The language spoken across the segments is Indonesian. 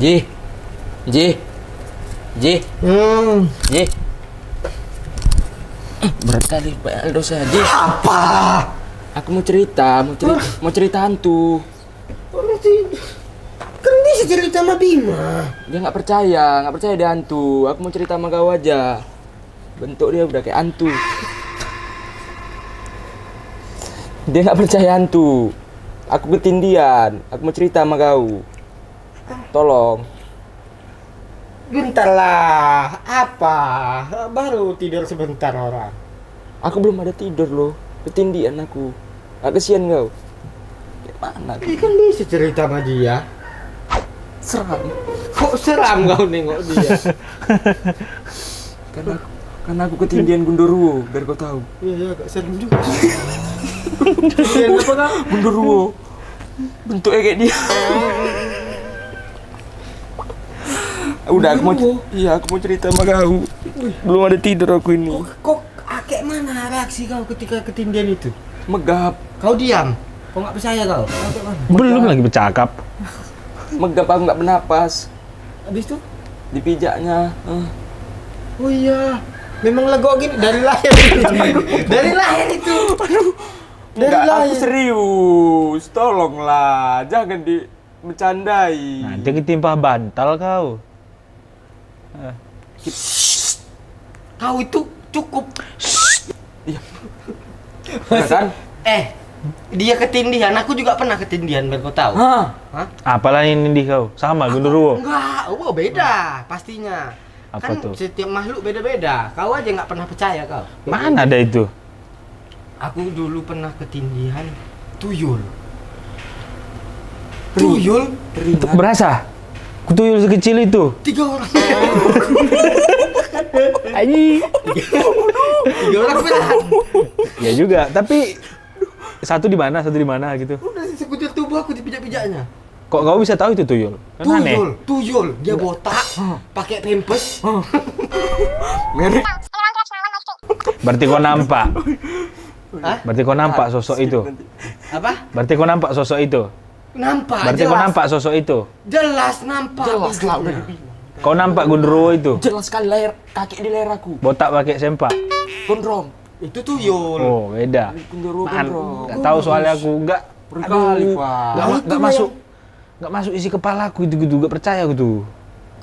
Ji, Ji, Ji, Ji. Berat kali Pak Aldo saya, Ji. Apa? Aku mau cerita hantu. Kan bisa cerita sama Bima. Dia nggak percaya dia hantu. Aku mau cerita sama kau aja. Bentuk dia udah kayak hantu. Dia nggak percaya hantu. Aku ketindian. Aku mau cerita sama kau. Tolong. Bentar lah. Apa? Baru tidur sebentar orang. Aku belum ada tidur loh. Ketindian aku. Gak kesian kau. Gimana? Ini kan bisa cerita sama dia. Seram. Kok seram kau nengok dia? Karena aku ketindian Gundurwo, biar kau tahu. Iya, agak serem juga. Kasihan apa kau? Gundurwo. Bentuknya kayak dia. Udah aku mau cerita sama kau. Belum ada tidur aku ini. Kok kayak mana reaksi kau ketika ketindian itu? Megap. Kau diam. Kau nggak percaya kau? Kau kayak mana? Belum lagi bercakap. Megap aku nggak bernapas. Habis itu? Dipijaknya. Oh iya. Memang legok gini dari lahir. Dari lahir itu. Dari Enggak, aku lahir. serius. Tolonglah, jangan bercandai. Nanti ketimpa bantal kau. Kau itu cukup. Iya. Enggak kan? Dia ketindihan, aku juga pernah ketindihan biar kau tahu. Hah? Hah? Apalah ini di kau? Sama Gundurwo. Enggak, beda pastinya. Apa Kan tuh? setiap makhluk beda-beda. Kau aja nggak pernah percaya kau. Mana ada itu? Aku dulu pernah ketindihan tuyul. Tuyul? Teringat. Berasa? Kutuyul sekecil itu. 3 orang. Aji. 3 orang beneran. Ya juga, tapi satu di mana gitu. Udah sekujur tubuh aku dipijak-pijaknya. Kok kau bisa tahu itu tuyul? Kan aneh. Tuyul. Dia botak, pakai pampers. Merek. Berarti kau nampak. Hah? Berarti kau nampak sosok itu. Apa? Berarti kau nampak sosok itu. Nampak. Berarti kau nampak sosok itu. Jelas nampak. Jelas lah udah wujudnya. dibilang. Kau nampak Gundurwo itu. Jelas sekali leher kaki di leher aku. Botak pakai sempak. Gondrong. Itu tuyul. Oh, beda. Gundurwo Man, gondrong. nggak tahu soalnya aku nggak. Berkali, Aduh, Pak. nggak masuk. Nggak masuk isi kepala aku itu gitu. Nggak percaya aku tuh.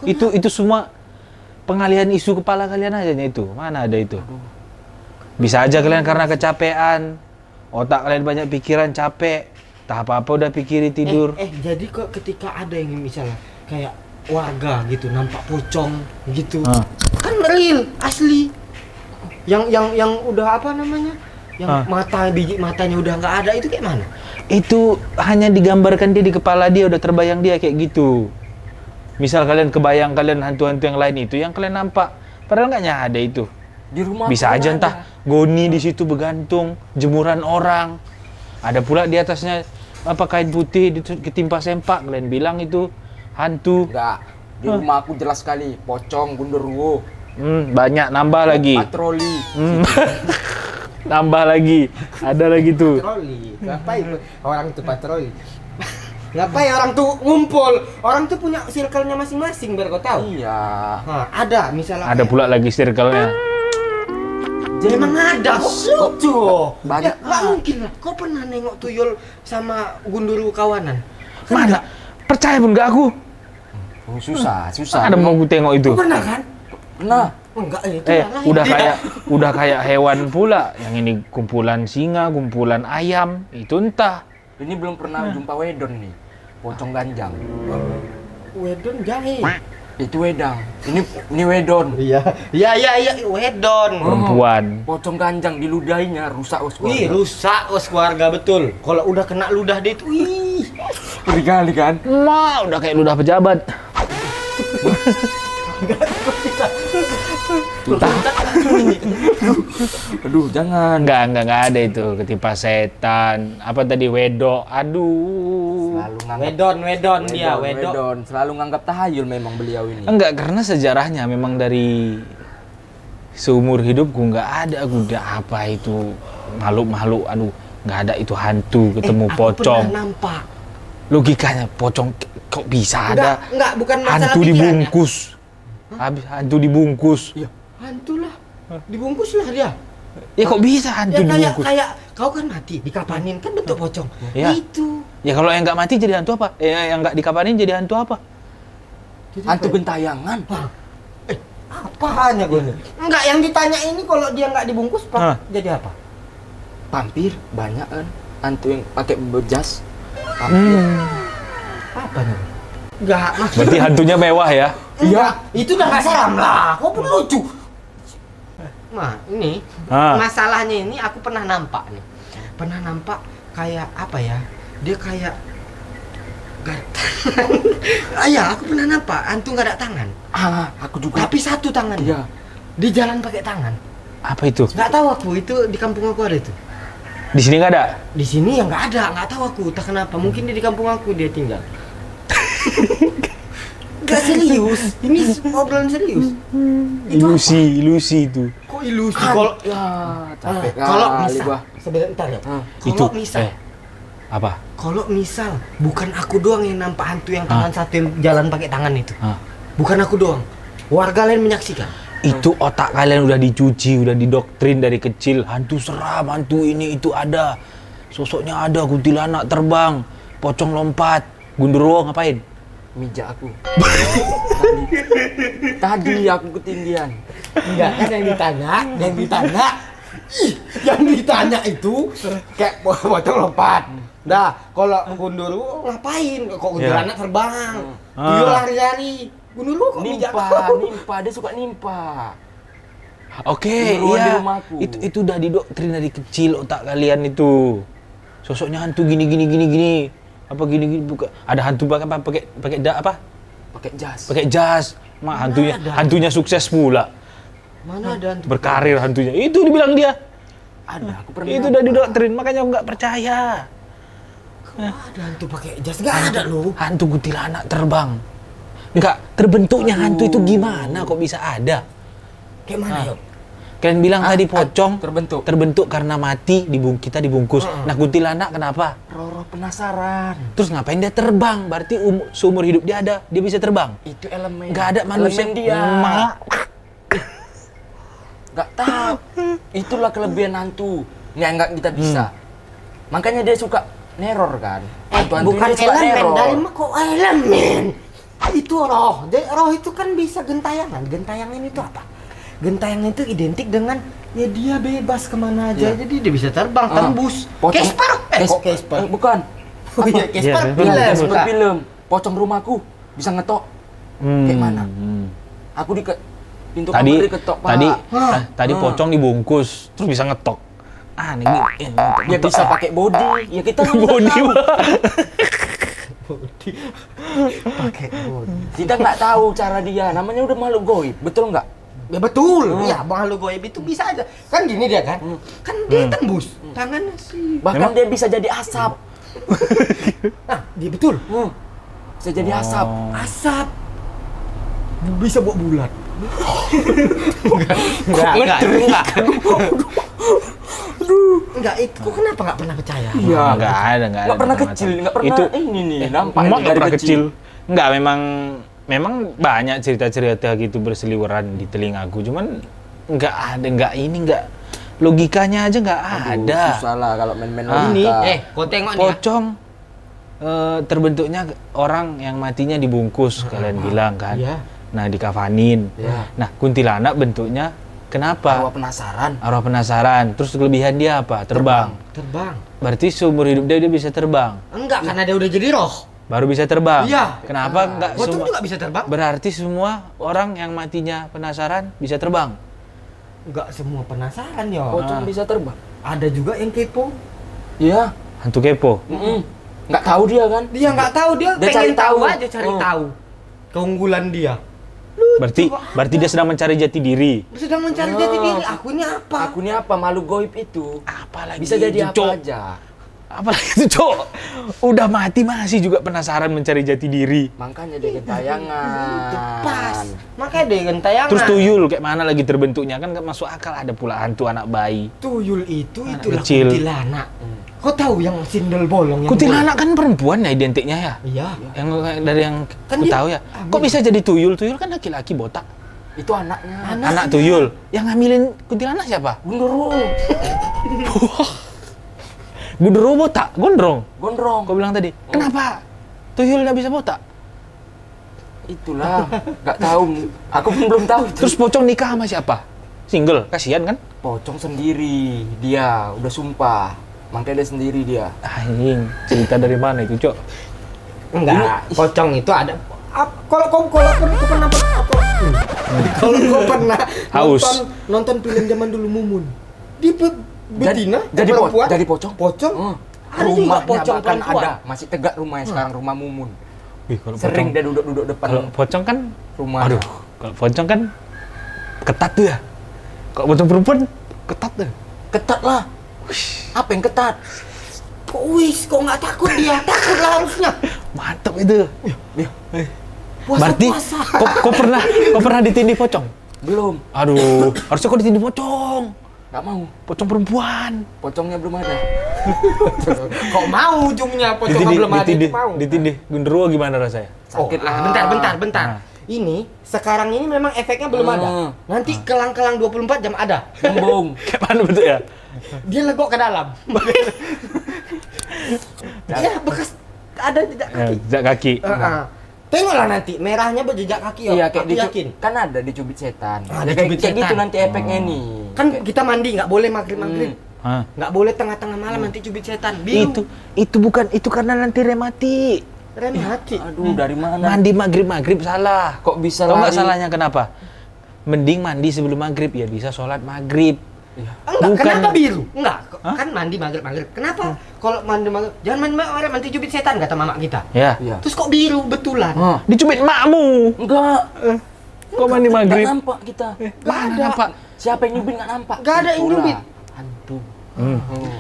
Itu semua pengalihan isu kepala kalian aja itu. Mana ada itu? Bisa aja kalian karena kecapean, otak kalian banyak pikiran, capek, tak apa-apa udah pikirin tidur. Jadi kok ketika ada yang misalnya kayak warga gitu nampak pocong gitu, kan real asli. Yang udah apa namanya? Yang biji matanya udah nggak ada itu kayak mana? Itu hanya digambarkan dia di kepala dia, udah terbayang dia kayak gitu. Misal kalian kebayang kalian hantu-hantu yang lain itu yang kalian nampak, padahal nggak ada itu. Di rumah Bisa aku aja ada. entah goni di situ bergantung, jemuran orang. Ada pula di atasnya apa kain putih ketimpa sempak, kalian bilang itu hantu. Enggak. Di rumah aku jelas sekali pocong Gundurwo. Banyak nambah lagi. Patroli. Nambah lagi. Ada lagi tuh. Patroli. Ngapain orang tuh patroli? Ngapain orang tuh ngumpul? Orang tuh punya circle-nya masing-masing biar kau tahu. Iya. Nah, ada misalnya. Ada pula lagi circle-nya. Memang ada lucu. Banyak. Ya, nggak mungkin lah. Kau pernah nengok tuyul sama Gundurwo kawanan? Mana? Percaya pun nggak aku. Oh, susah. Ada mau aku tengok itu. Kau pernah kan? Nah, Enggak, itu yang lain. udah kayak hewan pula. Yang ini kumpulan singa, kumpulan ayam. Itu entah. ini belum pernah jumpa wedon nih. Pocong ganjang. Wedon jahe. Itu wedang. Ini wedon. Iya, wedon. Perempuan. Pocong ganjang diludahinya rusak us Wih, rusak keluarga betul. Kalau udah kena ludah dia itu, wih. Ngeri kali kan? Udah kayak ludah pejabat. Aduh, jangan. Enggak ada itu. Ketimpa setan. Apa tadi? Wedok. Aduh. Selalu nganggap Wedon dia, wedon. Selalu nganggap tahayul memang beliau ini. Enggak, karena sejarahnya memang dari seumur hidupku nggak ada aku udah apa itu makhluk-makhluk, aduh nggak ada itu hantu ketemu Aku pocong. pernah nampak Logikanya pocong kok bisa ada Enggak, bukan masalah hantu pikirannya. dibungkus. Habis hantu dibungkus. Iya, hantu lah. Dibungkus lah dia. Ya kok bisa hantu Ya dibungkus? kayak kau kan mati, dikapanin kan bentuk pocong. Iya. Itu. Ya kalau yang nggak mati jadi hantu apa? Yang nggak dikapanin jadi hantu apa? Jadi Hantu apa ya? gentayangan. Apaan ya gue? Enggak, yang ditanya ini kalau dia nggak dibungkus Hah. jadi apa? Vampir banyak kan. Hantu yang pakai jas. Vampir. Apa nih? Enggak, Berarti hantunya mewah ya? Iya, itu udah nggak seram lah. Kau pun lucu. Nah, ini masalahnya ini aku pernah nampak nih. Pernah nampak kayak apa ya? Dia kayak gak ada tangan. Iya, aku pernah nampak hantu gak ada tangan. Aku juga. Tapi satu tangan. Iya. Di jalan pakai tangan. Apa itu? Nggak tahu aku, itu di kampung aku ada itu. Di sini nggak ada? Di sini ya nggak ada, nggak tahu aku, tak kenapa. Mungkin dia di kampung aku dia tinggal. Gak serius, ini obrolan serius. Itu Ilusi itu. kok ilusi? Kalau Ya, capek kalau kali misal, gua. sebentar ya. Itu. Kalau misal, Apa? kalau misal bukan aku doang yang nampak hantu yang tangan satu yang jalan pakai tangan itu. Bukan aku doang. Warga lain menyaksikan. Itu otak kalian udah dicuci, udah didoktrin dari kecil. Hantu seram, hantu ini itu ada. Sosoknya ada, kuntilanak terbang, pocong lompat, gundurwo ngapain? Mijak aku. Tadi aku ketindian. Enggak kan yang ditanya itu kayak pocong lompat. Dah, kalau gundurwo ngapain? Kok kuntilanak terbang? Tuyul lari-lari. Gundurwo kok mijak Nimpa, dia suka nimpa. Oke, Gundurwo di iya. rumahku. Itu udah didoktrin dari kecil otak kalian itu. Sosoknya hantu gini. Apa gini bukan ada hantu apa pakai apa? Pakai jas. Pakai jas. Hantunya sukses pula. Mana ada hantu? Berkarir hantunya. Itu dibilang dia. Ada, aku pernah. Itu udah didoktrin, makanya aku nggak percaya. Ada hantu pakai jas? Nggak ada loh. Hantu kuntilanak terbang. Enggak, terbentuknya hantu itu gimana kok bisa ada? Kayak mana yuk? Kalian bilang tadi pocong terbentuk. karena mati, kita dibungkus. Nah, kuntilanak kenapa? Roro penasaran. Terus ngapain dia terbang? Berarti seumur hidup dia bisa terbang. Itu elemen. Nggak ada manusia Elemen dia. Nggak tahu. Itulah kelebihan hantu. Nggak kita bisa. Makanya dia suka neror kan. Hantu-hantu Bukan ini suka elemen, neror. dari mana kok elemen? Itu roh. Roh itu kan bisa gentayangan. Gentayangan itu apa? Gentayangan itu identik dengan ya dia bebas kemana aja. Iya. Jadi dia bisa terbang, tembus. Pocong. Casper. Kok Casper? Bukan. Oh iya, Casper Iya, film. Film, bukan? film. Pocong rumahku bisa ngetok. Kayak mana? Aku di pintu Tadi kamar diketok, Pak. tadi pocong dibungkus, terus bisa ngetok. Ini Ya bisa pakai body. Ya kita nggak body. tahu. Pakai body. Kita nggak tahu cara dia. Namanya udah makhluk goib, betul nggak? Ya betul. Ya, makhluk goib itu bisa aja. Kan gini dia kan. Kan dia tembus. Tangannya sih. Bahkan dia bisa jadi asap. Nah, dia betul. Bisa jadi asap. Asap. Bisa buat bulat. Enggak, itu kok kenapa nggak pernah percaya? Iya. Nggak ada. Nggak pernah kecil, nggak pernah Itu ini nih. Nampak emak ini nggak dari pernah kecil. Nggak, memang banyak cerita-cerita gitu berseliweran di telingaku. Cuman nggak logikanya aja nggak ada. Susah lah kalau main-main Ini, logika. kau tengok nih. Pocong terbentuknya orang yang matinya dibungkus, kalian bilang kan. Iya. Nah, dikafanin. Iya. Nah, kuntilanak bentuknya kenapa? Arwah penasaran. Arwah penasaran. Terus kelebihan dia apa? Terbang. Terbang. Berarti seumur hidup dia bisa terbang. Enggak, karena dia udah jadi roh. Baru bisa terbang. Iya. Kenapa enggak Pocong semua? juga bisa terbang. Berarti semua orang yang matinya penasaran bisa terbang. Enggak semua penasaran ya. Pocong bisa terbang. Ada juga yang kepo. Iya. Hantu kepo. Nggak tahu dia kan? Dia nggak tahu, dia Dia pengen cari tahu tahu. aja, cari tahu keunggulan dia. Berarti dia sedang mencari jati diri. Sedang mencari jati diri. Aku ini apa? Aku ini apa? Makhluk goib itu. Apalagi Bisa jadi itu, Cok. apa aja. Apalagi itu cowok udah mati masih juga penasaran mencari jati diri. Makanya dia gentayangan. Pas. Makanya dia gentayangan. Terus tuyul kayak mana lagi terbentuknya kan nggak masuk akal, ada pula hantu anak bayi. Tuyul itulah kecil. kuntilanak. Kau tahu yang sindel bolong yang Kuntilanak kan perempuan ya identiknya ya. Iya. Yang dari yang Kan ku dia tahu ya. hamil. Kok bisa jadi tuyul? Tuyul kan laki-laki botak. Itu anaknya. Anak tuyul. Yang ngambilin kuntilanak siapa? Gundurwo. Gundurwo botak, gondrong. Gondrong. Kau bilang tadi. Kenapa? Tuyul nggak bisa botak? Itulah, nggak tahu. Aku pun belum tahu itu. Terus pocong nikah sama siapa? Single, kasihan kan? Pocong sendiri, dia udah sumpah. Makanya dia sendiri dia. Anjing, cerita dari mana itu, Cok? Enggak, pocong itu ada. Kalau kau pernah kalau kau pernah Haus. nonton film zaman dulu Mumun. Di betina, jadi perempuan, jadi pocong. pocong. Hmm. Ada juga Rumahnya pocong bahkan perempuan. ada, masih tegak rumahnya sekarang rumah Mumun. Wih, kalau Sering pocong, dia duduk-duduk depan kalau pocong kan, rumah. aduh, kalau pocong kan ketat tuh ya. Kalau pocong perempuan ketat tuh. Ketat lah. Apa yang ketat? Kok kok nggak takut dia? Takut lah harusnya. Mantap itu. Puasa. Berarti kau pernah ditindih pocong? Belum, Aduh, harusnya kau ditindih pocong. nggak mau. Pocong perempuan. Pocongnya belum ada. Kok mau ujungnya pocong belum ada itu mau. ditindih. Gundurwo gimana rasanya? Sakit lah. Bentar. Nah. Ini sekarang ini memang efeknya belum ada. Nanti kelang-kelang 24 jam ada. Gembong. Kayak mana betul ya? Dia legok ke dalam. Iya, bekas ada jejak Ya, kaki. jejak kaki. Tengoklah nanti merahnya berjejak kaki ya. Iya, kayak Aku yakin. kan ada dicubit setan. Ah, Ya, dicubit kayak gitu setan. nanti efeknya nih. Kan kita mandi nggak boleh maghrib-maghrib. Hah. Nggak boleh tengah-tengah malam nanti cubit setan. Biru. Itu bukan, itu karena nanti rematik. Rem hati. Aduh, dari mana? Mandi maghrib salah. Kok bisa Tahu nggak lari? salahnya kenapa? Mending mandi sebelum maghrib ya bisa sholat maghrib. Enggak, Bukan. kenapa biru? Enggak, Hah? kan mandi maghrib. Kenapa? Kalau mandi maghrib, jangan mandi maghrib nanti cubit setan kata mama kita. Ya. Iya. Terus kok biru betulan? Hah. Dicubit makmu. Enggak. Kok mandi Nggak maghrib? nampak kita. Nggak ada. Nampak. Siapa yang nyubit nggak nampak? Nggak ada yang Itulah. nyubit. Hantu.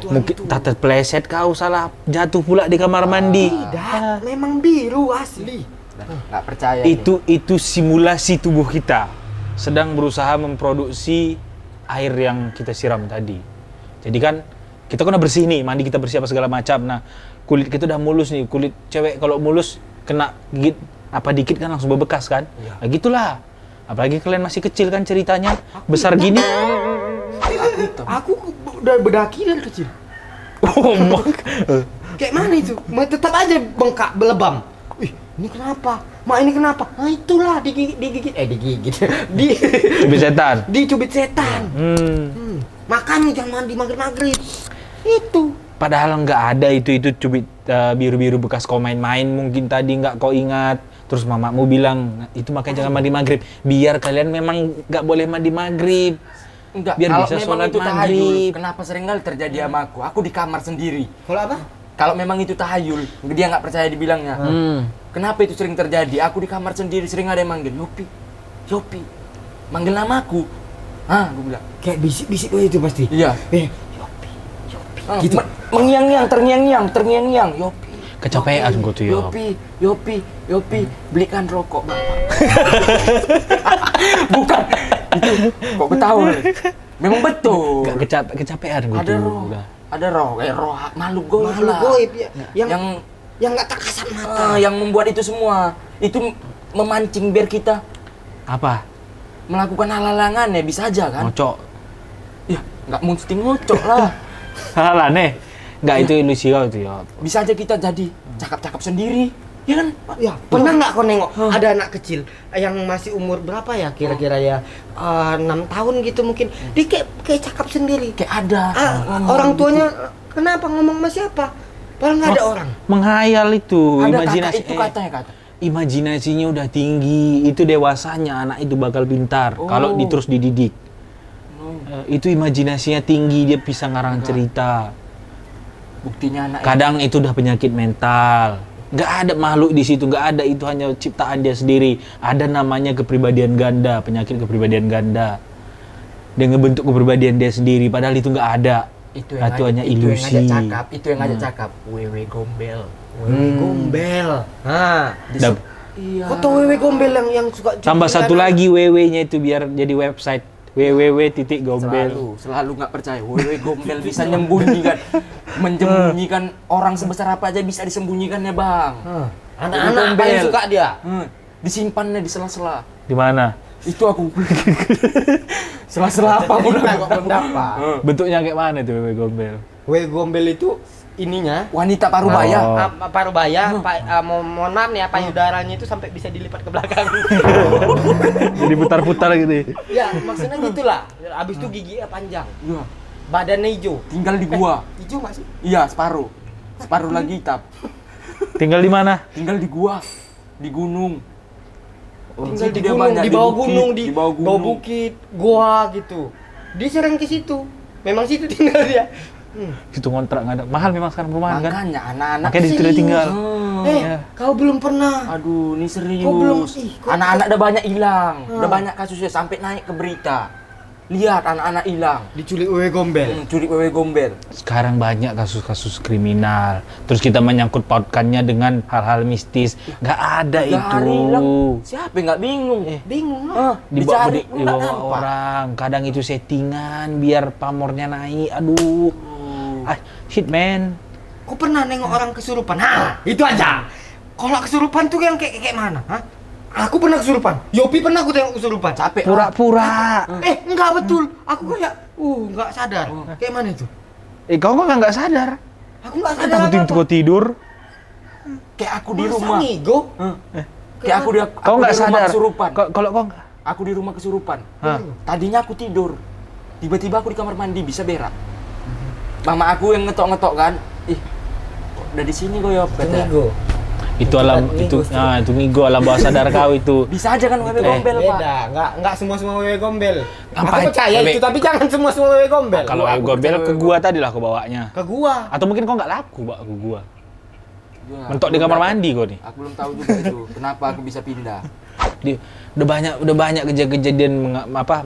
Mungkin tak terpeleset kau salah jatuh pula di kamar mandi. Tidak, memang biru asli. Nggak percaya. nih. Itu simulasi tubuh kita sedang berusaha memproduksi air yang kita siram tadi. Jadi kan kita kan udah bersih nih, mandi kita bersih apa segala macam. Nah, kulit kita udah mulus nih. Kulit cewek kalau mulus kena gigit apa dikit kan langsung bebekas kan? Iya. Nah, gitulah. Apalagi kalian masih kecil kan ceritanya. Besar gini. Aku udah bedaki dari kecil. Oh, Kayak mana itu? Tetap aja bengkak, belebam. Ih, ini kenapa? Mak ini kenapa? Nah itulah digigit. Di Cubit setan. dicubit setan. Makanya jangan mandi maghrib. Itu. Padahal nggak ada itu cubit biru-biru bekas kau main-main mungkin tadi nggak kau ingat. Terus mamamu bilang itu makanya jangan mandi maghrib. Biar kalian memang nggak boleh mandi maghrib. Enggak. Biar Kalau bisa memang sholat itu tahayul, maghrib. kenapa sering kali terjadi sama aku? Aku di kamar sendiri. Kalau apa? Kalau memang itu tahayul, dia nggak percaya dibilangnya. Kenapa itu sering terjadi? Aku di kamar sendiri sering ada yang manggil Yopi, manggil nama aku. Ah, gue bilang. Kayak bisik-bisik itu pasti. Iya. Yopi. Gitu. Mengiang-ngiang, terngiang-ngiang, Yopi. Kecapean gua tuh, Yop. Yopi, belikan rokok Bapak. Bukan. Itu kok ketawa? Memang betul. Nggak kecapean gue Ada tuh. roh. Udah. Ada roh, makhluk goib Makhluk lah. goib ya. Yang nggak tak kasat mata. Yang membuat itu semua. Itu memancing biar kita Apa? melakukan hal-hal yang aneh, bisa aja kan? Ngocok. Ya, nggak mesti ngocok lah. Hal aneh. Nggak itu ilusi kau itu ya. Bisa aja kita jadi cakap-cakap sendiri. Ya kan? Ya, pernah nggak kau nengok ada anak kecil yang masih umur berapa ya kira-kira ya 6 tahun gitu mungkin dia kayak cakap sendiri. Kayak ada. ngomong Orang gitu. tuanya kenapa ngomong sama siapa? Padahal nggak ada orang. Menghayal itu, Ada imajinasi. kakak itu katanya kata. Imajinasinya udah tinggi, itu dewasanya anak itu bakal pintar kalau terus dididik. Itu imajinasinya tinggi, dia bisa ngarang cerita. Buktinya anak Kadang itu udah penyakit mental. Nggak ada makhluk di situ, nggak ada, itu hanya ciptaan dia sendiri. Ada namanya kepribadian ganda, penyakit kepribadian ganda. Dia ngebentuk kepribadian dia sendiri, padahal itu nggak ada. itu yang hanya itu yang ilusi. ngajak cakap, itu yang ngajak cakap. Wewe gombel. Wewe gombel. Nah, Dap- Iya. kok tau wewe gombel yang suka Tambah cuci satu celana? lagi WW-nya itu biar jadi website www.gombel. Selalu nggak percaya. Wewe gombel bisa menyembunyikan orang sebesar apa aja bisa disembunyikannya, Bang. Anak-anak Gombel. paling suka dia. Disimpannya di sela-sela. Di mana? Itu aku. Sela-sela apa pun Kita kok belum dapat. Bentuknya kayak mana tuh WW Gombel? Wewe gombel itu ininya Wanita parubaya. parubaya, mohon maaf nih ya, payudaranya itu sampai bisa dilipat ke belakang. Jadi putar-putar gitu. Ya, maksudnya gitulah. Habis itu giginya panjang, Iya. badannya hijau. Tinggal di gua. Hijau nggak sih? Iya, separuh. Separuh lagi hitam. Tinggal di mana? Tinggal di gua. Di gunung. Tinggal di Situ dia gunung, banyak, di bawah bukit, gunung, di bawah bawah bukit, gua gitu. Dia sering ke situ. Memang situ tinggal dia. Situ ngontrak nggak ada. Mahal memang sekarang perumahan kan? Makanya anak-anak Makanya di situ dia tinggal. Eh, kau belum pernah. Aduh, ini serius. Kok belum? Kok- Anak-anak udah banyak hilang. Udah banyak kasusnya sampai naik ke berita. Lihat anak-anak hilang. Diculik wewe gombel. Curi wewe gombel. Sekarang banyak kasus-kasus kriminal. Terus kita menyangkut pautkannya dengan hal-hal mistis. Nggak ada Tiga itu. hari hilang. Siapa yang nggak bingung? Bingung lah. Dicari pun nggak Dibawa nampak. orang. Kadang itu settingan biar pamornya naik. Aduh. Shit man. Kau pernah nengok orang kesurupan? Hah, itu aja. Kalau kesurupan tuh yang kayak mana? Hah? Aku pernah kesurupan. Yopi pernah aku tengok kesurupan. Capek. Pura-pura. Enggak betul. Aku kayak enggak sadar. Kayak mana itu? Kau kok nggak sadar? Aku enggak sadar. Takut kau tidur. Kayak aku di Masa rumah. ngigo? Kayak aku di Kau nggak di rumah sadar. kesurupan. Kalau kau nggak. Aku di rumah kesurupan. Hah? Tadinya aku tidur. Tiba-tiba aku di kamar mandi bisa berak. Mama aku yang ngetok-ngetok kan. Ih, kok udah di sini kok ya, katanya. Ngigo. Itu alam itu itu ngigo alam bawah sadar kau itu. Bisa aja kan wewe gombel, Pak. Beda, enggak semua wewe gombel. Apa Aku percaya wewe- itu, tapi jangan semua wewe gombel. Kalau aku gombel percaya ke gua tadi lah kau bawanya. ke gua. Atau mungkin kau nggak laku bawa ke gua. Ya, Mentok di belum kamar dapat. mandi kau nih. Aku belum tahu juga itu. Kenapa aku bisa pindah? Udah banyak kejadian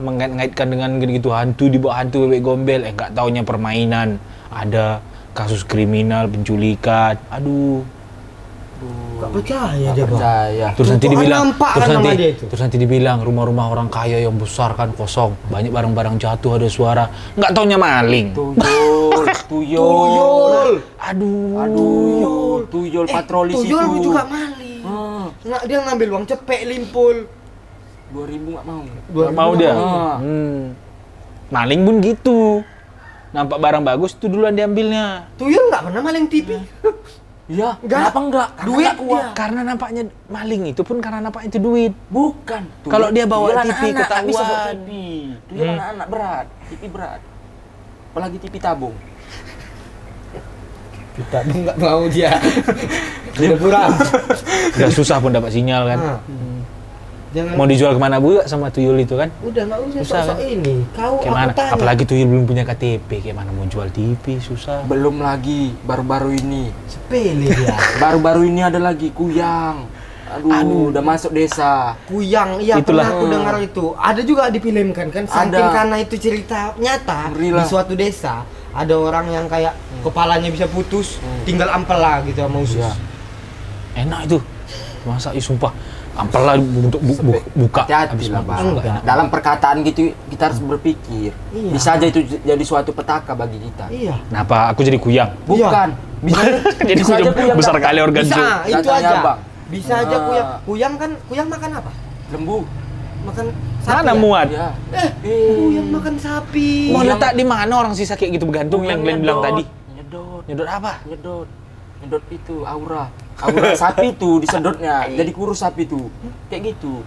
mengait-ngaitkan dengan gitu hantu dibawa hantu bebek gombel. Nggak taunya permainan. Ada kasus kriminal, penculikan. Aduh. Enggak percaya Nggak dia, Bang. percaya. Terus nanti Kok dibilang, nampak kan nama dia itu? terus nanti dibilang rumah-rumah orang kaya yang besar kan kosong, banyak barang-barang jatuh, ada suara. Nggak taunya maling. Tuyul, Tuyul. Aduh, tuyul patroli situ. Tuyul juga maling. Nggak, dia ngambil uang cepek limpul. 2000 nggak mau. Mau dia? Ah. Maling pun gitu. Nampak barang bagus itu duluan diambilnya. Tuyul nggak pernah maling TV. Iya, Enggak. kenapa enggak? Karena Duit nggak kuat. dia. Karena nampaknya maling itu pun karena nampaknya itu duit. Bukan. Kalau dia bawa Tuyul TV anak-anak, nggak bisa bawa ketahuan. TV. Tuyul anak-anak berat, TV berat. Apalagi TV tabung. Kita nggak mau dia. Dia pura. Udah susah pun dapat sinyal kan. Jangan. Mau dijual kemana bu sama tuyul itu kan? Udah nggak usah Susah, sok-sok kan? ini. Kau Gimana? aku tanya. Apalagi tuyul belum punya KTP, kayak mana mau jual TV susah. Belum lagi, baru-baru ini. Sepele dia. Baru-baru ini ada lagi kuyang. Aduh, udah masuk desa. Kuyang, iya Itulah. pernah aku dengar itu. Ada juga difilmkan kan, saking Ada. karena itu cerita nyata Ngeri di lah. suatu desa. Ada orang yang kayak kepalanya bisa putus, tinggal ampela gitu sama usus. Iya. Enak itu. Masa sumpah. Apalah untuk buka. Hati-hati lah, Bang. Enggak. Dalam perkataan gitu kita harus berpikir. Iya. Bisa aja itu jadi suatu petaka bagi kita. Iya. Kenapa aku jadi kuyang? Bukan. Bisa, Jadi bisa aja kuyang besar datang. kali organ Bisa, zoo. itu Datangnya aja. Bang. Bisa aja Ah. kuyang. Kuyang kan, kuyang makan apa? Lembu. Makan sapi. Mana ya? muat? Ya. Kuyang makan sapi. Mau Kuyang- letak di mana orang sisa kayak gitu bergantung yang Glenn bilang tadi? Nyedot. Nyedot apa? Nyedot. Nyedot itu aura. Aura sapi itu disedotnya. Jadi kurus sapi itu. Kayak gitu.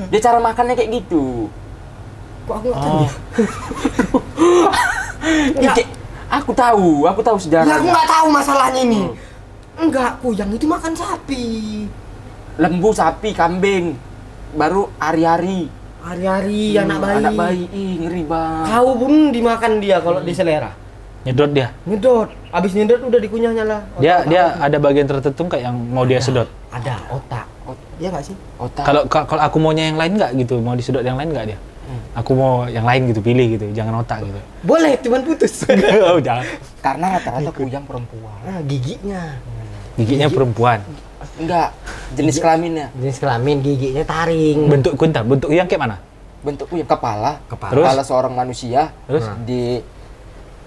Dia cara makannya kayak gitu. Kok aku nggak tahu ya? Ya. Aku tahu sejarah. Ya aku nggak tahu masalahnya ini. Enggak, kuyang itu makan sapi. Lembu, sapi, kambing. Baru hari-hari. Hari-hari anak bayi. Anak bayi. Ih, ngeri banget. Kau pun dimakan dia kalau di selera. Nyedot dia. Nyedot. Abis nyedot udah dikunyahnya lah. Dia ada bagian tertentu kayak yang mau dia sedot. Ada otak. Iya nggak sih? Otak. Kalau aku maunya yang lain nggak gitu, mau disedot yang lain nggak dia? Aku mau yang lain gitu, pilih gitu, jangan otak gitu. Boleh, cuman putus. Oh, jangan. Karena rata-rata kuyang perempuan. Nah, giginya. Giginya perempuan. Enggak, jenis kelaminnya. Jenis kelamin giginya taring. Bentuk kunta, bentuk yang kayak mana? Bentuk kuyang kepala. Terus? Kepala seorang manusia. Terus?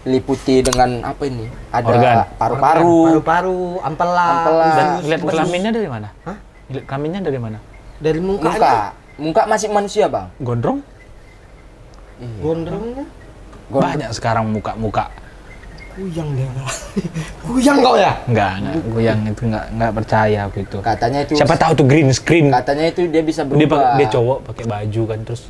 Diliputi dengan apa ini? Ada Organ. paru-paru. Paru-paru, ampelan. Ampelan. Dan usus, lihat usus. kelaminnya dari mana? Hah? Lihat kelaminnya dari mana? Dari muka. Muka masih manusia, Bang. Gondrong? Iya. Gondrongnya. Banyak sekarang muka-muka. Kuyang dia. Kuyang kau ya? Enggak, goyang itu enggak percaya aku itu. Katanya itu Siapa tahu tuh green screen. Katanya itu dia bisa Dia berubah. dia cowok pakai baju kan terus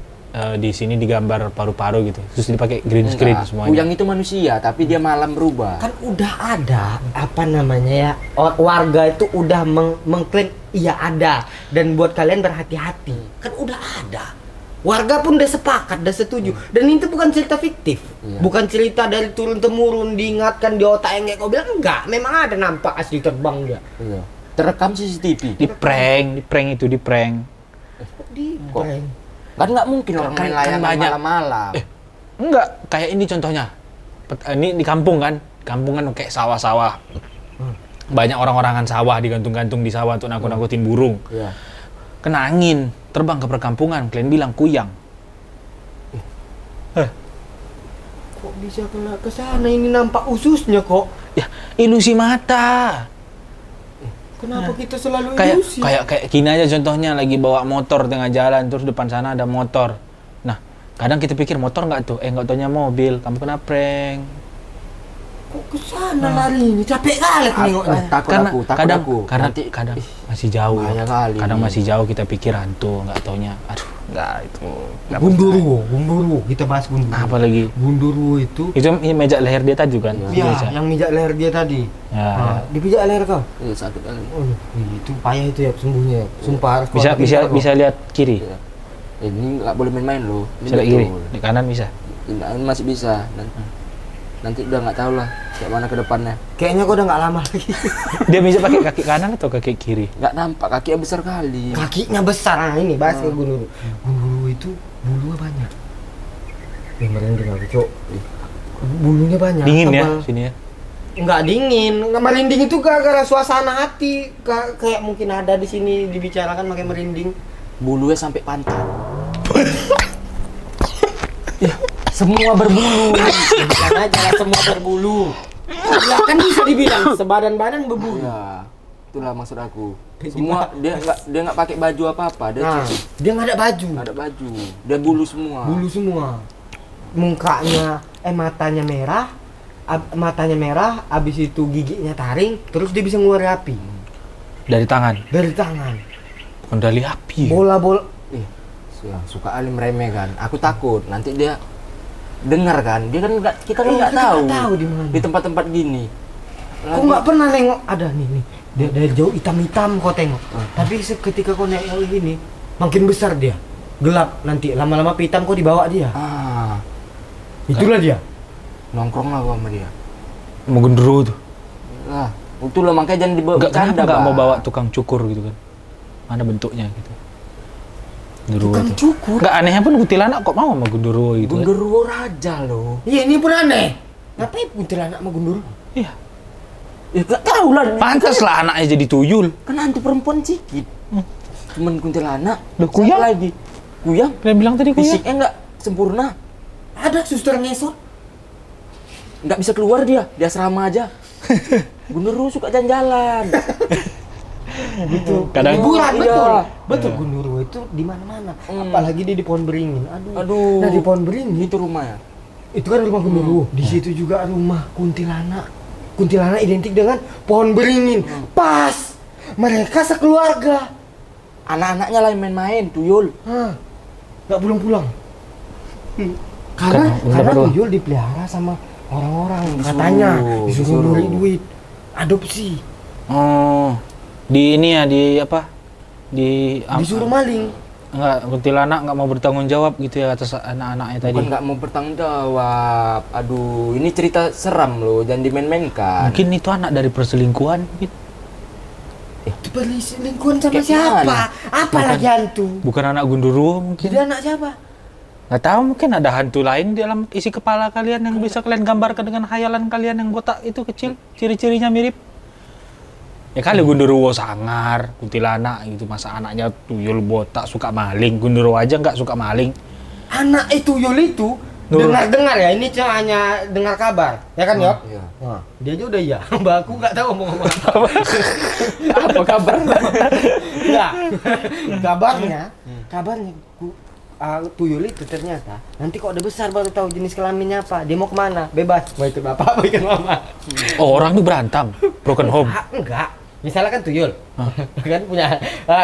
di sini digambar paru-paru gitu. Terus dia pakai green screen Enggak, semuanya. kuyang itu manusia, tapi dia malam berubah. Kan udah ada apa namanya ya, warga itu udah mengklaim iya ada, dan buat kalian berhati-hati. Kan udah ada. Warga pun udah sepakat, udah setuju. Dan itu bukan cerita fiktif. Iya. Bukan cerita dari turun temurun diingatkan di otak yang kayak kau bilang, enggak. Memang ada nampak asli terbang dia. Iya. Terekam CCTV. Di prank itu di prank. Di Kok? prank. Kan nggak mungkin orang Kan- main kan layangan banyak. malam-malam. Enggak, kayak ini contohnya. Ini di kampung kan. Kampung kan kayak sawah-sawah. Banyak orang-orangan sawah digantung-gantung di sawah untuk nakut-nakutin burung. Iya. Kena angin, terbang ke perkampungan. Kalian bilang kuyang. Kok bisa kena ke sana? Ini nampak ususnya kok. Ya, ilusi mata. Kenapa kita selalu Kayak ilusi? kayak gini aja contohnya lagi bawa motor tengah jalan terus depan sana ada motor. Nah, kadang kita pikir motor nggak tuh, nggak taunya mobil. Kamu kena prank. Kok ke sana lari ini? Capek kali aku nengoknya. Takut aku, takut kadang, aku. Kadang, Nanti kadang masih jauh. bahaya kali Kadang ini. masih jauh kita pikir hantu, nggak taunya. Aduh, nggak itu. nggak Gundurwo, kita bahas gundurwo. percaya. Apa lagi? Gundurwo itu, Itu yang meja leher dia tadi kan? iya, Meja. yang mijak leher dia tadi. Ya, Nah, dipijak leher kau. Iya, sakit kali. Aduh, itu payah itu ya sembuhnya. Sumpah harus bisa kuat bisa kau. bisa lihat kiri. Iya. Ini nggak boleh main-main loh. Ini Bisa lihat kiri. betul. Di kanan bisa. Ini masih bisa. Nanti udah nggak tahu lah kayak mana ke depannya. Kayaknya kau udah nggak lama lagi. Dia bisa pakai kaki kanan atau kaki kiri? Nggak nampak, kakinya besar kali. Kakinya besar. Nah, ini bahas ke gundurwo. Gundurwo itu bulunya banyak. Yang merinding aku, Cok. Bulunya banyak. Dingin ya tebal. sini ya. Nggak dingin, nggak merinding itu gara-gara suasana hati. Kayak mungkin ada di sini dibicarakan pakai merinding. Bulunya sampai pantat. Ya, semua berbulu. Bukan aja lah, semua berbulu. Ya kan bisa dibilang sebadan-badan berbulu. Ya, itulah maksud aku. Semua dia nggak pakai baju apa-apa. Dia Nah, dia nggak ada baju, nggak ada baju. Dia bulu semua. bulu semua. Mukanya, matanya merah, abis itu giginya taring, terus dia bisa ngeluarin api Dari tangan. dari tangan. Kendali api. Bola-bola. Ya, suka alim remeh kan. Aku takut nanti dia dengar kan. Dia kan nggak, kita kan Iya, nggak kita tahu. nggak tahu di mana. Di tempat-tempat gini. Kau nggak pernah nengok ada nih. Dia dari jauh hitam-hitam kau tengok. Tapi ketika kau nengok gini, makin besar dia. Gelap nanti lama-lama hitam kau dibawa dia. Ah, Itulah dia. nongkrong lah gua sama dia. Mau gendero tuh. Lah, itu loh makanya jangan dibawa Enggak, kenapa bercanda, nggak mau Bang. bawa tukang cukur gitu kan? Mana bentuknya gitu. Gendero Tukang tuh. cukur. Enggak, anehnya pun kuntilanak kok mau sama gendero gitu. kan? Gundurwo raja loh. Iya, ini pun aneh. Ngapain kuntilanak sama gundurwo? Iya. Ya nggak tahu lah. Pantas lah anaknya jadi tuyul. Kan hantu perempuan sedikit. Cuman kuntilanak. Loh, Siapa kuyang? lagi? Kuyang? Kalian bilang tadi kuyang. Fisiknya nggak sempurna. Ada suster ngesot. Nggak bisa keluar dia. Di asrama aja. Gundurwo suka jalan-jalan. Gitu. Kadang- Liburan, Iya. betul. Betul, gundurwo itu di mana-mana. Apalagi dia di pohon beringin. Aduh. Nah, di pohon beringin Itu rumahnya. itu kan rumah gundurwo. Di situ juga rumah kuntilanak. Kuntilanak identik dengan pohon beringin. Pas. Mereka sekeluarga. Anak-anaknya lain main-main, tuyul. Hah. Nggak pulang-pulang. Karena Kenapa doang? tuyul dipelihara sama orang-orang katanya disuruh nyuri duit. Adopsi. Oh. Di ini ya di apa? Disuruh maling. Enggak, kuntilanak nggak mau bertanggung jawab gitu ya atas anak-anaknya tadi. Bukan nggak mau bertanggung jawab. Aduh, ini cerita seram loh, jangan dimain-mainkan. Mungkin itu anak dari perselingkuhan. Gitu. Itu perselingkuhan sama Kayak siapa? mana? Apalagi hantu. Bukan anak gundurwo mungkin. Jadi anak siapa? Nggak tahu, mungkin ada hantu lain di dalam isi kepala kalian yang bisa kalian gambarkan dengan khayalan kalian yang botak itu kecil, ciri-cirinya mirip. Ya kali Gundurwo sangar, kuntilanak gitu, masa anaknya tuyul botak suka maling, Gundurwo aja nggak suka maling. Anak tuyul itu dengar ya, ini cuma hanya dengar kabar, ya kan Yop? Iya. Wah, dia aja udah iya, mbak aku nggak tahu mau ngomong apa. Apa kabar? Enggak, kabarnya tuyul itu ternyata nanti kok udah besar baru tahu jenis kelaminnya apa, dia mau kemana, bebas, mau ikut bapak, mau ikut mama. Oh, orang tuh berantem, broken home. Enggak, misalnya kan tuyul, kan punya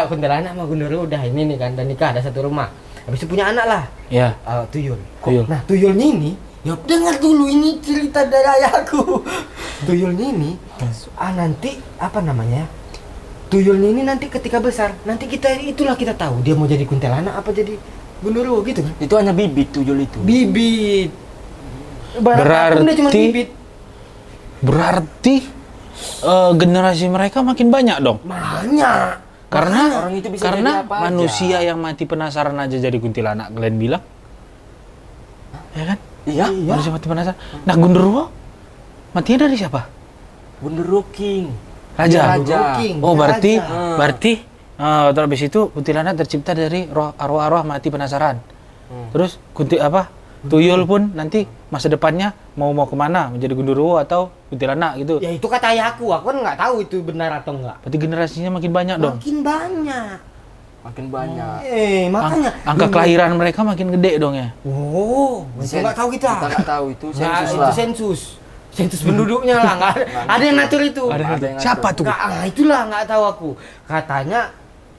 kuntilanak sama Gundurwo udah ini nih kan, dan nikah ada satu rumah. Habis itu punya anak lah, Ya. tuyul. Tuyul. Nah tuyulnya ini, Yop dengar dulu ini cerita dari ayahku. Tuyulnya ini, nanti apa namanya? Tuyulnya ini nanti ketika besar, nanti itulah kita tahu dia mau jadi kuntilanak apa jadi Gundurwo gitu kan? Itu hanya bibit tuyul itu. Bibit. Berarti dia cuma bibit. Berarti generasi mereka makin banyak dong. Banyak. Karena orang itu bisa jadi apa aja. manusia yang mati penasaran aja jadi kuntilanak, kalian bilang. Ya kan? Iya. Manusia mati penasaran. Nah, Gundurwo matinya dari siapa? Gundurwo King. Raja. Raja. King, Oh, berarti raja. terus habis itu kuntilanak tercipta dari roh arwah-arwah mati penasaran. Terus tuyul pun nanti masa depannya mau kemana, menjadi Gundurwo atau kuntilanak gitu. Ya itu kata ayahku, aku kan nggak tahu itu benar atau enggak. Berarti generasinya makin banyak dong. Makin banyak. Makin banyak. Makanya. Angka kelahiran mereka makin gede dong ya. Oh, itu nggak tahu kita. Kita nggak tahu itu Nah, sensus itu lah. sensus penduduknya lah, nggak ada yang ngatur itu. Ada yang Ada yang siapa tuh? Itulah nggak tahu aku. Katanya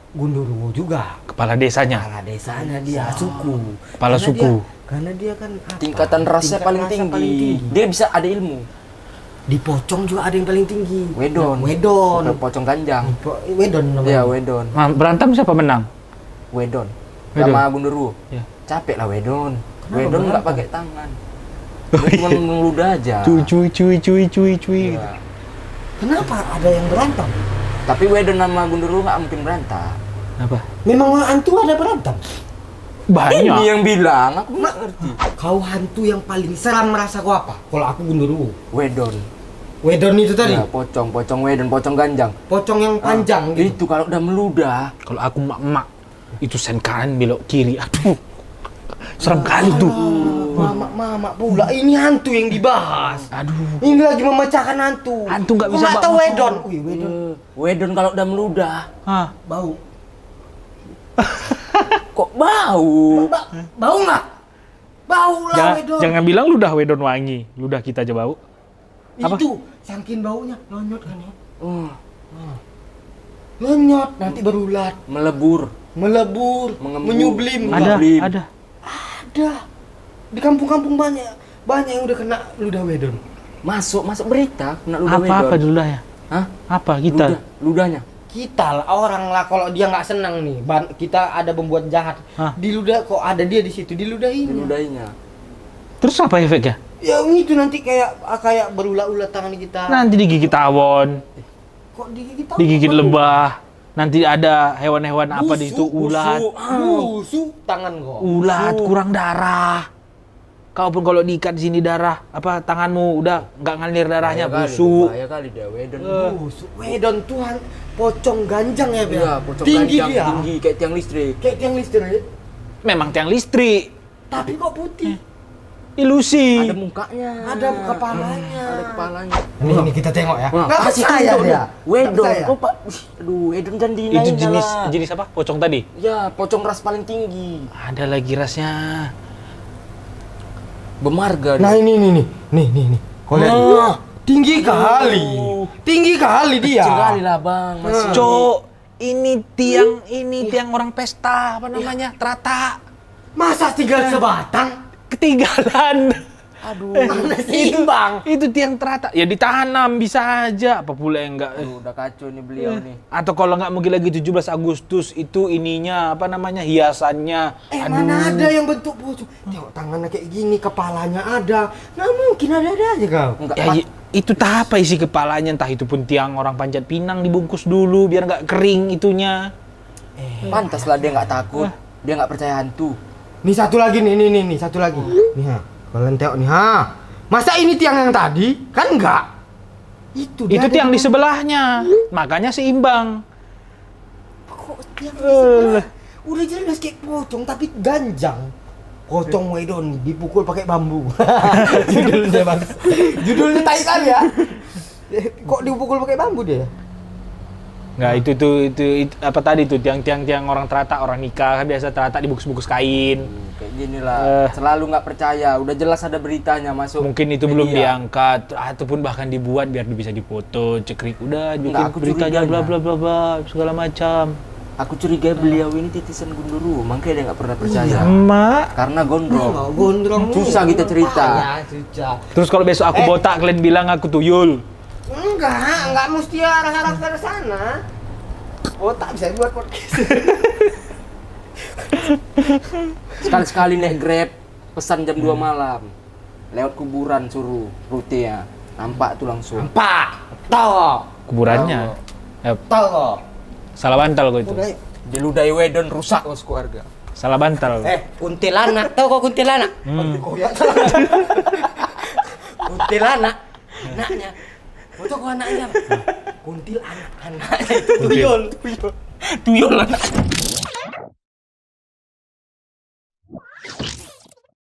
Gundurwo juga. Kepala desanya. Kepala desanya dia suku. Kepala Karena suku. Karena dia kan apa? Tingkatan rasnya paling tinggi. Dia bisa ada ilmu. Di Pocong juga ada yang paling tinggi. Wedon. Wedon. Pocong ganjang. Wedon namanya. Iya, wedon. Berantem siapa menang? Wedon. Wedon. Sama Gundurwo. Ya. Capek lah wedon. Kenapa Wedon nggak berantem? pakai tangan. Dia cuma ngeludah aja. Cuy. Iya. Kenapa ada yang berantem? Tapi wedon sama Gundurwo nggak mungkin berantem. Apa? Memang hantu ada berantem. Ini Banyak. yang bilang, aku nggak ngerti. Kau hantu yang paling seram merasa kau apa? Kalau aku Gundurwo. Wedon. Wedon itu tadi. Ya, pocong wedon, pocong ganjang. Pocong yang panjang gitu. Itu kalau udah meludah, Kalau aku emak itu sen kanan belok kiri. Aduh. Serem kali tuh. Mama pula. Ini hantu yang dibahas. Aduh. Ini lagi memecahkan hantu. Hantu nggak bisa Kau tahu bangun. wedon. Wih, wedon. wedon kalau udah meludah, Hah. Bau. kok bau? Bau nggak? Bau lah wedon. Jangan bilang ludah wedon wangi. Ludah kita aja bau. apa? Itu saking baunya lonyot kan ya. Oh, Lonyot nanti berulat, melebur. melebur, menyublim. Ada, Blim. ada. Ada. Di kampung-kampung banyak yang udah kena ludah wedon. Masuk berita kena ludah wedon. Apa ludahnya? Hah? Apa kita? Ludahnya. Kita lah orang lah kalau dia nggak senang nih, kita ada membuat jahat. Hah? Di ludah kok ada dia di situ, diludahin. Ludahinya. Terus apa efeknya? Ya itu nanti kayak berulat-ulat tangan kita. Nanti digigit tawon, Kok digigit tahu? digigit lebah. Nanti ada hewan-hewan apa di situ, ulat. Busuk tangan kok. Ulat kurang darah. Kau pun kalau diikat di sini darah, apa tanganmu udah nggak ngalir darahnya, busuk. Bahaya kali dia wedon. Busuk. Wedon Tuhan, pocong ganjang ya, Bel? Iya, pocong Tinggi ganjang, dia. tinggi kayak tiang listrik. Kayak tiang listrik. Memang tiang listrik, Tapi kok putih? ilusi. Ada mukanya. Ada kepalanya. Ada kepalanya. Ini kita tengok ya. Wah, Nggak kasih percaya contoh dia. dong. Wedon. Nggak percaya. Oh, Pak. Aduh, wedon jangan Itu dihinain jenis lah. jenis apa? Pocong tadi. Ya, pocong ras paling tinggi. Ada lagi rasnya. Bemarga. Nah dia. ini nih. Kau lihat. Wah. Tinggi kali. Tinggi kali dia. Kecil kali lah, Bang. Masih. Cok, ini tiang orang pesta, apa namanya? Terata. Masa tinggal sebatang? Ketinggalan. Aduh. Mana seimbang? Itu tiang terata. Ya ditanam bisa aja. Apa pula yang enggak? Aduh, udah kacau nih beliau nih. Atau kalau nggak mungkin lagi 17 Agustus itu ininya apa namanya hiasannya. Mana ada yang bentuk pocong? Tengok tangannya kayak gini, kepalanya ada. Nggak mungkin ada aja kau. Enggak. Ya, itu tak apa isi kepalanya, entah itu pun tiang orang Panjat Pinang dibungkus dulu biar nggak kering itunya. Pantas lah dia nggak takut. Dia nggak percaya hantu. Nih satu lagi nih satu lagi. Nih ha. Kalian tengok nih ha. Masa ini tiang yang tadi? Kan enggak. Itu tiang di sebelahnya. Makanya seimbang. Kok tiang di sebelah? Udah jelas kayak pocong tapi ganjang. Pocong wedon dipukul pakai bambu. Judulnya Bang. Judulnya tai kali ya. Kok dipukul pakai bambu dia? Nggak, itu apa tadi tuh tiang orang teratak, orang nikah kan biasa teratak dibungkus-bungkus kain. Kayak gini lah, selalu nggak percaya. Udah jelas ada beritanya masuk. Mungkin itu media. belum diangkat ataupun bahkan dibuat biar bisa dipoto, cekrik udah bikin Nggak, aku beritanya bla curiganya. bla bla bla segala macam. Aku curiga beliau ini titisan Gundurwo, makanya dia nggak pernah percaya. Emak. Karena gondrong. Gondrong. Susah kita cerita. Susah. Terus kalau besok aku botak kalian bilang aku tuyul. Enggak mesti arah-arah ke sana. Tak bisa buat podcast. Sekali-sekali naik Grab, pesan jam 2 malam. Lewat kuburan suruh rute ya. Nampak tuh langsung. Pak, tahu. Kuburannya. Tahu. Salah bantal kok itu. Diludahi wedon rusak kos keluarga. Salah bantal. Kuntilanak. Tahu kok kuntilanak? Kuntilanak. Anaknya. Foto kok anaknya. Kuntilanak anaknya itu tuyul anak.